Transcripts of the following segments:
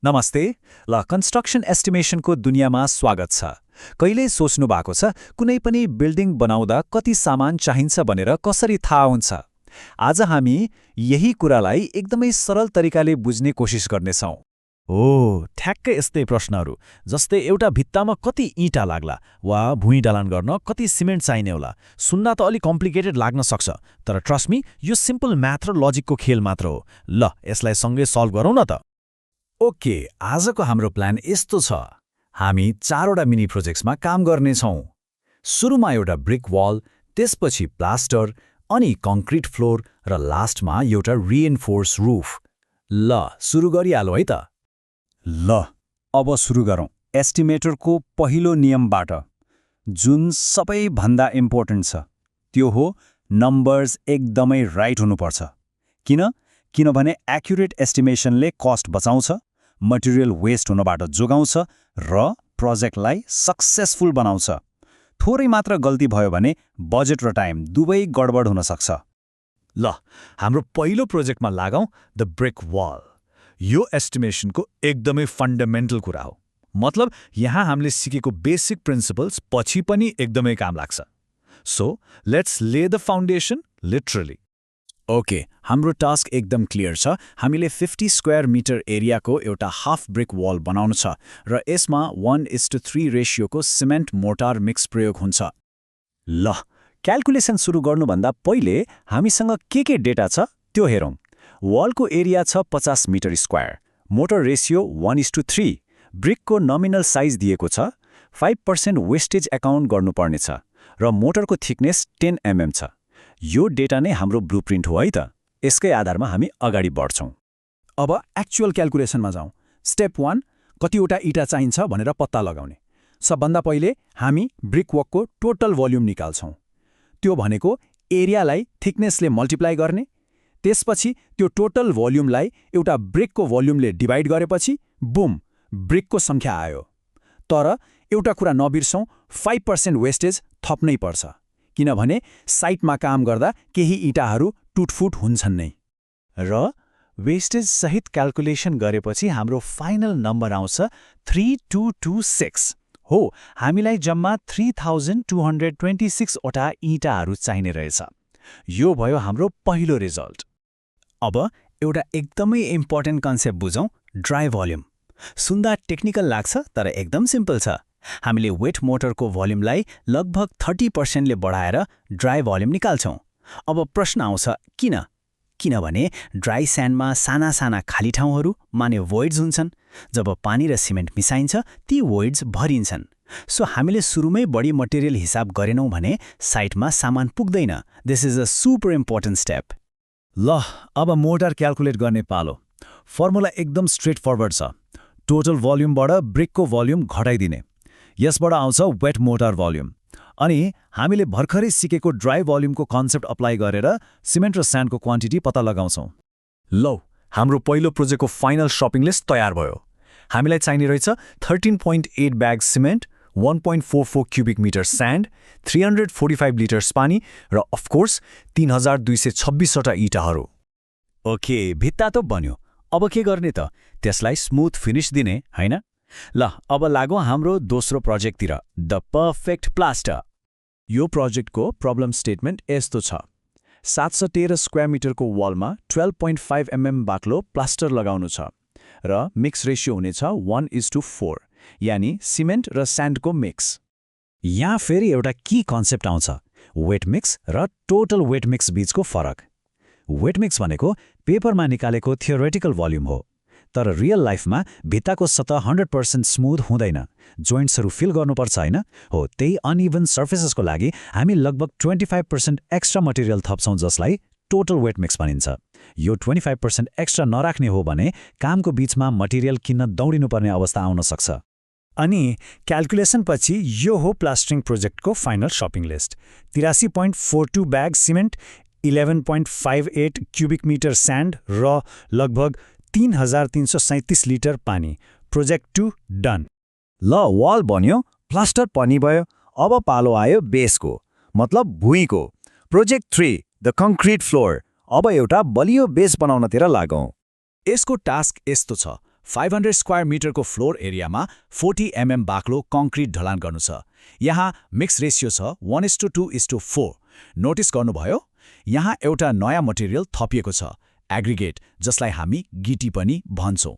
नमस्ते। ल कन्स्ट्रक्सन एस्टिमेसनको दुनियाँमा स्वागत छ। कहिल्यै सोच्नु भएको छ कुनै पनि बिल्डिङ बनाउँदा कति सामान चाहिन्छ भनेर कसरी थाहा हुन्छ? आज हामी यही कुरालाई एकदमै सरल तरिकाले बुझ्ने कोसिस गर्नेछौँ। ठ्याक्कै यस्तै प्रश्नहरू जस्तै एउटा भित्तामा कति इँटा लाग्ला वा भुइँ ढलान गर्न कति सिमेन्ट चाहिने होला। सुन्दा त अलि कम्प्लिकेटेड लाग्न सक्छ, तर ट्रस्ट मी, यो सिम्पल म्याथ र लजिकको खेल मात्र हो। ल यसलाई सँगै सल्भ गरौँ न त। ओके, आजको हाम्रो प्लान यस्तो छ। हामी 4वटा मिनी प्रोजेक्ट्समा काम गर्नेछौँ। सुरुमा एउटा ब्रिक वाल, त्यसपछि प्लास्टर, अनि कङ्क्रिट फ्लोर र लास्टमा एउटा रिइन्फोर्स रुफ। ल सुरु गरिहालौँ है त। ल अब सुरु गरौँ एस्टिमेटरको पहिलो नियमबाट, जुन सबैभन्दा इम्पोर्टेन्ट छ। त्यो हो नम्बर्स एकदमै राइट हुनुपर्छ। किनभने एक्युरेट एस्टिमेसनले कस्ट बचाउँछ, मटेरियल वेस्ट हुनबाट जोगाउँछ र प्रोजेक्टलाई सक्सेसफुल बनाउँछ। थोरै मात्र गल्ती भयो भने बजेट र टाइम दुवै गडबड हुन सक्छ। ल हाम्रो पहिलो प्रोजेक्टमा लागौँ, द ब्रिक वाल। यो एस्टिमेसनको एकदमै फन्डामेन्टल कुरा हो। मतलब यहाँ हामीले सिकेको बेसिक प्रिन्सिपल्स पछि पनि एकदमै काम लाग्छ। सो लेट्स ले द फाउन्डेसन लिटरली। ओके, हाम्रो टास्क एकदम क्लियर छ। हामीले 50 स्क्वायर मिटर एरियाको एउटा हाफ ब्रिक वाल बनाउनु छ र यसमा 1:3 रेसियोको सिमेन्ट मोर्टार मिक्स प्रयोग हुन्छ। ल क्याल्कुलेसन सुरु गर्नुभन्दा पहिले हामीसँग के डेटा छ त्यो हेरौँ। वालको एरिया छ 50 मिटर स्क्वायर, मोटर रेसियो 1:3, ब्रिकको नमिनल साइज दिएको छ, 5% वेस्टेज एकाउन्ट गर्नुपर्नेछ र मोटरको थिकनेस 10 mm छ। यो डेटा नै हाम्रो ब्लुप्रिन्ट हो है त। यसकै आधारमा हामी अगाडि बढ्छौँ। अब एक्चुअल क्याल्कुलेसनमा जाउँ। स्टेप 1, कतिवटा इँटा चाहिन्छ भनेर पत्ता लगाउने। सबभन्दा पहिले हामी ब्रिक वर्कको टोटल भोल्युम निकाल्छौँ। त्यो भनेको एरियालाई थिकनेसले मल्टिप्लाई गर्ने। त्यसपछि त्यो टोटल भोल्युमलाई एउटा ब्रिकको भोल्युमले डिभाइड गरेपछि बुम, ब्रिकको सङ्ख्या आयो। तर एउटा कुरा नबिर्सौँ, 5% वेस्टेज थप्नै पर्छ, किनभने साइटमा काम गर्दा केही इँटाहरू टुटफुट हुन्छन् नै। र वेस्टेज सहित क्याल्कुलेसन गरेपछि हाम्रो फाइनल नम्बर आउँछ 3226। हो, हामीलाई जम्मा 3226 वटा इँटाहरू चाहिने रहेछ। यो भयो हाम्रो पहिलो रिजल्ट। अब एउटा एकदमै इम्पोर्टेन्ट कन्सेप्ट बुझौँ, ड्राई भोल्युम। सुन्दा टेक्निकल लाग्छ, तर एकदम सिम्पल छ। हामीले वेट मोटरको भोल्युमलाई लगभग 30%ले बढाएर ड्राई भोल्युम निकाल्छौँ। अब प्रश्न आउँछ किनभने ड्राई स्यान्डमा साना साना खाली ठाउँहरू माने voids हुन्छन्। जब पानी र सिमेन्ट मिसाइन्छ ती voids भरिन्छन्। सो हामीले सुरुमै बढी मटेरियल हिसाब गरेनौँ भने साइटमा सामान पुग्दैन। This is a super important step. ल अब मोटर क्याल्कुलेट गर्ने पालो। फर्मुला एकदम स्ट्रेट फरवर्ड छ। टोटल भोल्युमबाट ब्रिकको भोल्युम घटाइदिने, यसबाट आउँछ वेट मोटर भोल्युम। अनि हामीले भर्खरै सिकेको ड्राई भोल्युमको कन्सेप्ट अप्लाई गरेर सिमेन्ट र स्यान्डको क्वान्टिटी पत्ता लगाउँछौँ। लौ हाम्रो पहिलो प्रोजेक्टको फाइनल सपिङ लिस्ट तयार भयो। हामीलाई चाहिने रहेछ 13.8 bag cement, 1.44 cubic metre sand, 345 litres पानी र अफकोर्स 3226 वटा इँटाहरू। ओके, भित्ता त बन्यो। अब के गर्ने त? त्यसलाई स्मुथ फिनिश दिने, हैन? ल अब लागौँ हाम्रो दोस्रो प्रोजेक्टतिर, द पर्फेक्ट प्लास्टर। यो प्रोजेक्टको प्रब्लम स्टेटमेन्ट यस्तो छ। 713 स्क्वायर मिटरको वालमा 12.5 mm बाक्लो प्लास्टर लगाउनु छ र मिक्स रेसियो हुनेछ 1:4, यानि सिमेन्ट र स्यान्डको मिक्स। यहाँ फेरि एउटा की कन्सेप्ट आउँछ, वेट मिक्स र टोटल वेट मिक्स बीचको फरक। वेट मिक्स भनेको पेपरमा निकालेको थियोरेटिकल भोल्युम हो, तर रियल लाइफमा भित्ताको सतह 100% स्मुथ हुँदैन। जोइन्ट्सहरू फिल गर्नुपर्छ, हैन? हो, त्यही अनइभन सर्फेसेसको लागि हामी लगभग 25% एक्स्ट्रा मटेरियल थप्छौँ, जसलाई टोटल वेट मिक्स भनिन्छ। यो 25% एक्स्ट्रा नराख्ने हो भने कामको बीचमा मटेरियल किन्न दौडिनुपर्ने अवस्था आउन सक्छ। अनि क्याल्कुलेसन पछि यो हो प्लास्टरिङ प्रोजेक्टको final shopping list. 83.42 bag cement, 11.58 cubic metre sand र लगभग 3337 लिटर पानी। Project 2 done. ल वाल बन्यो, प्लास्टर पनि भयो। अब पालो आयो बेसको, मतलब भुइँको। Project 3, the concrete floor. अब एउटा बलियो बेस बनाउनतिर लागौँ। यसको टास्क यस्तो छ। 500 स्क्वायर मिटरको फ्लोर एरियामा 40 mm बाक्लो कङ्क्रिट ढलान गर्नु छ। यहाँ मिक्स रेसियो छ 1:2:4। नोटिस गर्नुभयो? यहाँ एउटा नयाँ मटेरियल थपिएको छ, एग्रिगेट, जसलाई हामी गिटी पनि भन्छौँ।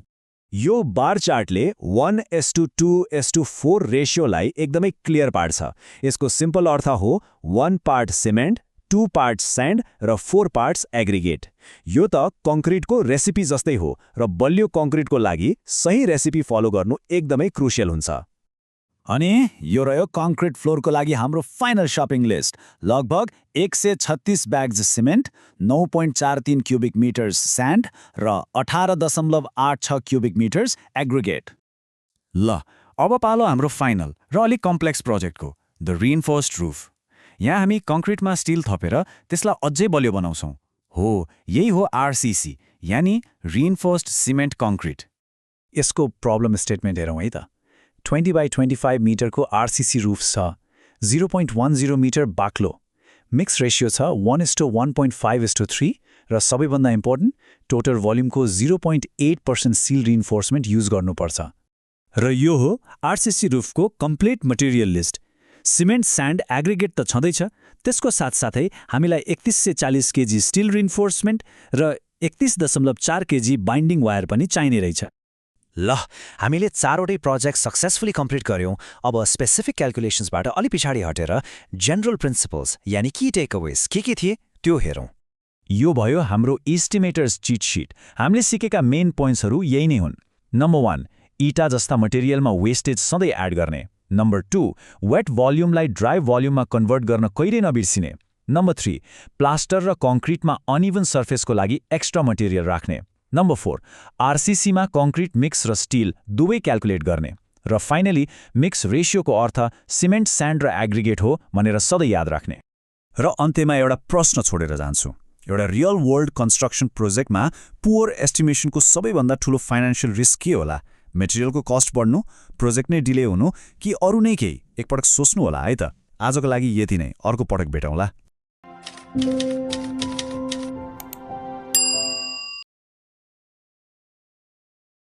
यो बार चार्टले 1:2:4 रेसियोलाई एकदमै क्लियर पार्छ। यसको सिम्पल अर्थ हो 1 पार्ट सिमेन्ट, 2 पार्ट्स स्यान्ड र 4 पार्ट्स एग्रिगेट। यो त कङ्क्रिटको रेसिपी जस्तै हो र बलियो कङ्क्रिटको लागि सही रेसिपी फलो गर्नु एकदमै क्रुसियल हुन्छ। अनि यो रह्यो कङ्क्रिट फ्लोरको लागि हाम्रो फाइनल शपिङ लिस्ट। लगभग 136 bags cement, 9.43 cubic metres sand र 18.86 क्युबिक मिटर्स एग्रिगेट। ल, अब पालो हाम्रो फाइनल र अलिक कम्प्लेक्स प्रोजेक्टको, द रिइन्फोर्स्ड रुफ। यहाँ हामी कङ्क्रिटमा स्टिल थपेर त्यसलाई अझै बलियो बनाउँछौँ। हो, यही हो आरसिसी, यानि रिइन्फोर्स्ड सिमेन्ट कङ्क्रिट। यसको प्रब्लम स्टेटमेन्ट हेरौँ है त। 20x25 मिटरको आरसिसी रुफ छ, 0.10 मिटर बाक्लो, मिक्स रेसियो छ 1:1.5:3 र सबैभन्दा इम्पोर्टेन्ट, टोटल भोल्युमको 0.8% सिल रिइन्फोर्समेन्ट युज गर्नुपर्छ। र यो हो आरसिसी रुफको complete material list. Cement, sand, aggregate त छँदैछ, त्यसको साथसाथै हामीलाई 3140 केजी स्टिल रिइन्फोर्समेन्ट र 31.4 केजी बाइन्डिङ वायर पनि चाहिने रहेछ। ल, हामीले 4वटै प्रोजेक्ट सक्सेसफुली कम्प्लिट गर्यौँ। अब स्पेसिफिक क्याल्कुलेसन्सबाट अलि पछाडि हटेर जेनरल प्रिन्सिपल्स यानि की टेकअवेज के थिए त्यो हेरौँ। यो भयो हाम्रो इस्टिमेटर्स चिट सिट। हामीले सिकेका मेन पोइन्ट्सहरू यही नै हुन्। नम्बर 1, इटा जस्ता मटेरियलमा वेस्टेज सधैँ एड गर्ने। नम्बर 2, वेट भोल्युमलाई ड्राई भोल्युममा कन्भर्ट गर्न कहिल्यै नबिर्सिने। नम्बर 3, प्लास्टर र कङ्क्रिटमा अनइभन सर्फेसको लागि एक्स्ट्रा मटेरियल राख्ने। नम्बर 4, आरसिसीमा कङ्क्रिट मिक्स र स्टिल दुवै क्याल्कुलेट गर्ने। र फाइनली मिक्स रेसियोको अर्थ सिमेन्ट, स्यान्ड र एग्रिगेट हो भनेर सधैँ याद राख्ने। र अन्त्यमा एउटा प्रश्न छोडेर जान्छु। एउटा रियल वर्ल्ड कन्स्ट्रक्सन प्रोजेक्टमा पुअर एस्टिमेसनको सबैभन्दा ठूलो फाइनान्शियल रिस्क के होला? मेटेरियलको कस्ट बढ्नु, प्रोजेक्ट नै डिले हुनु, कि अरू नै केही? एकपटक सोच्नु होला है त। आजको लागि यति नै, अर्को पटक भेटौँला।